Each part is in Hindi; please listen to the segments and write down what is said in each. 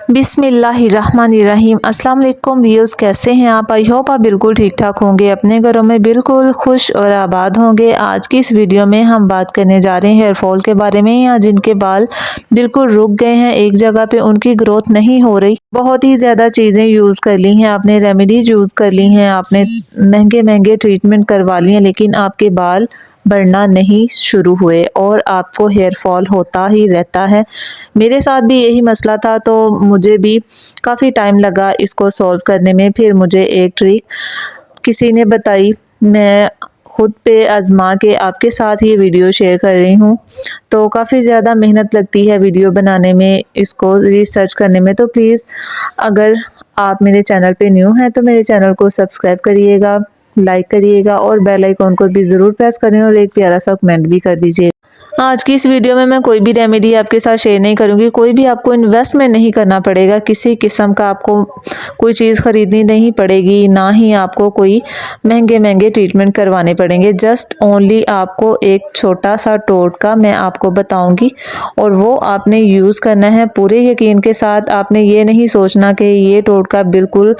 बिस्मिल्लाहिर्रहमानिर्रहीम। अस्सलाम वालेकुम व्यूअर्स, कैसे हैं आप? आई होप आप बिल्कुल ठीक ठाक होंगे, अपने घरों में बिल्कुल खुश और आबाद होंगे। आज की इस वीडियो में हम बात करने जा रहे हैं हेयर फॉल के बारे में, या जिनके बाल बिल्कुल रुक गए हैं एक जगह पे, उनकी ग्रोथ नहीं हो रही। बहुत ही ज़्यादा चीज़ें यूज़ कर ली हैं आपने, रेमेडीज़ यूज़ कर ली हैं आपने, महंगे महंगे ट्रीटमेंट करवा लिए हैं, लेकिन आपके बाल बढ़ना नहीं शुरू हुए और आपको हेयर फॉल होता ही रहता है। मेरे साथ भी यही मसला था, तो मुझे भी काफ़ी टाइम लगा इसको सॉल्व करने में। फिर मुझे एक ट्रिक किसी ने बताई, मैं खुद पे आज़मा के आपके साथ ये वीडियो शेयर कर रही हूँ। तो काफ़ी ज़्यादा मेहनत लगती है वीडियो बनाने में, इसको रिसर्च करने में। तो प्लीज़ अगर आप मेरे चैनल पे न्यू हैं तो मेरे चैनल को सब्सक्राइब करिएगा, लाइक करिएगा और बेल आइकॉन को भी ज़रूर प्रेस करें और एक प्यारा सा कमेंट भी कर दीजिए। आज की इस वीडियो में मैं कोई भी रेमेडी आपके साथ शेयर नहीं करूंगी, कोई भी आपको इन्वेस्टमेंट नहीं करना पड़ेगा, किसी किस्म का आपको कोई चीज़ खरीदनी नहीं पड़ेगी, ना ही आपको कोई महंगे महंगे ट्रीटमेंट करवाने पड़ेंगे। जस्ट ओनली आपको एक छोटा सा टोटका मैं आपको बताऊंगी और वो आपने यूज़ करना है पूरे यकीन के साथ। आपने ये नहीं सोचना कि ये टोटका बिल्कुल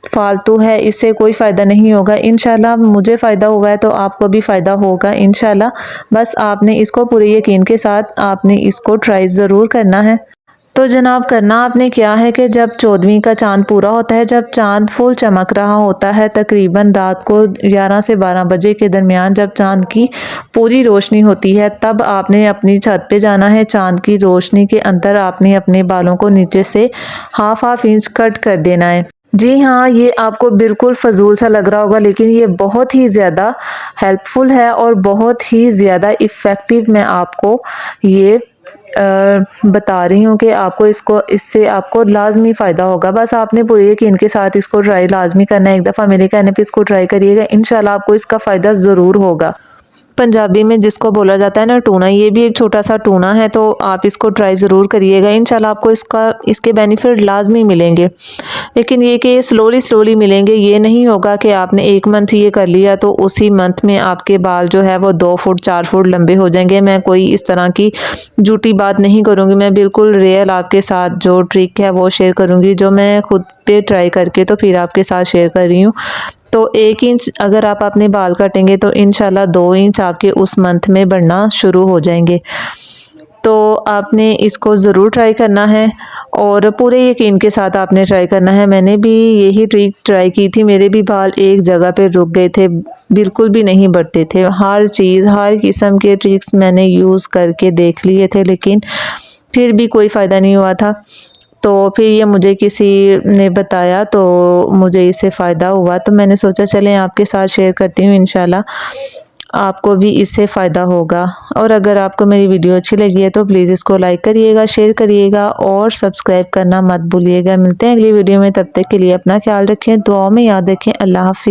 फालतू है, इससे कोई फ़ायदा नहीं होगा। इंशाल्लाह मुझे फ़ायदा हुआ है तो आपको भी फ़ायदा होगा इंशाल्लाह। बस आपने इसको पूरे यकीन के साथ आपने इसको ट्राई ज़रूर करना है। तो जनाब, करना आपने क्या है कि जब 14वीं का चांद पूरा होता है, जब चांद फुल चमक रहा होता है, तकरीबन रात को 11 से 12 बजे के दरमियान जब चांद की पूरी रोशनी होती है, तब आपने अपनी छत पे जाना है। चांद की रोशनी के अंदर आपने अपने बालों को नीचे से हाफ इंच कट कर देना है। जी हाँ, ये आपको बिल्कुल फजूल सा लग रहा होगा, लेकिन ये बहुत ही ज़्यादा हेल्पफुल है और बहुत ही ज़्यादा इफ़ेक्टिव। मैं आपको ये बता रही हूँ कि आपको इससे आपको लाजमी फ़ायदा होगा। बस आपने पूरे यकीन के साथ इसको ट्राई लाजमी करना है। एक दफ़ा मेरे कहने पे इसको ट्राई करिएगा, इंशाल्लाह आपको इसका फ़ायदा ज़रूर होगा। पंजाबी में जिसको बोला जाता है ना टूना, ये भी एक छोटा सा टूना है, तो आप इसको ट्राई ज़रूर करिएगा। इंशाल्लाह आपको इसके बेनिफिट लाजमी मिलेंगे, लेकिन ये कि स्लोली स्लोली मिलेंगे। ये नहीं होगा कि आपने एक मंथ ये कर लिया तो उसी मंथ में आपके बाल जो है वो 2 फुट 4 फुट लंबे हो जाएंगे। मैं कोई इस तरह की झूठी बात नहीं करूँगी, मैं बिल्कुल रियल आपके साथ जो ट्रिक है वो शेयर करूँगी, जो मैं खुद पे ट्राई करके तो फिर आपके साथ शेयर कर रही हूँ। तो 1 इंच अगर आप अपने बाल काटेंगे तो इंशाल्लाह 2 इंच आपके उस मंथ में बढ़ना शुरू हो जाएंगे। तो आपने इसको ज़रूर ट्राई करना है और पूरे यकीन के साथ आपने ट्राई करना है। मैंने भी यही ट्रिक ट्राई की थी, मेरे भी बाल एक जगह पे रुक गए थे, बिल्कुल भी नहीं बढ़ते थे। हर चीज़, हर किस्म के ट्रिक्स मैंने यूज़ करके देख लिए थे, लेकिन फिर भी कोई फ़ायदा नहीं हुआ था। तो फिर ये मुझे किसी ने बताया तो मुझे इससे फ़ायदा हुआ, तो मैंने सोचा चलें आपके साथ शेयर करती हूँ, इंशाल्लाह आपको भी इससे फ़ायदा होगा। और अगर आपको मेरी वीडियो अच्छी लगी है तो प्लीज़ इसको लाइक करिएगा, शेयर करिएगा और सब्सक्राइब करना मत भूलिएगा। मिलते हैं अगली वीडियो में, तब तक के लिए अपना ख्याल रखें, दुआओं में याद रखें। अल्लाह हाफ़िज़।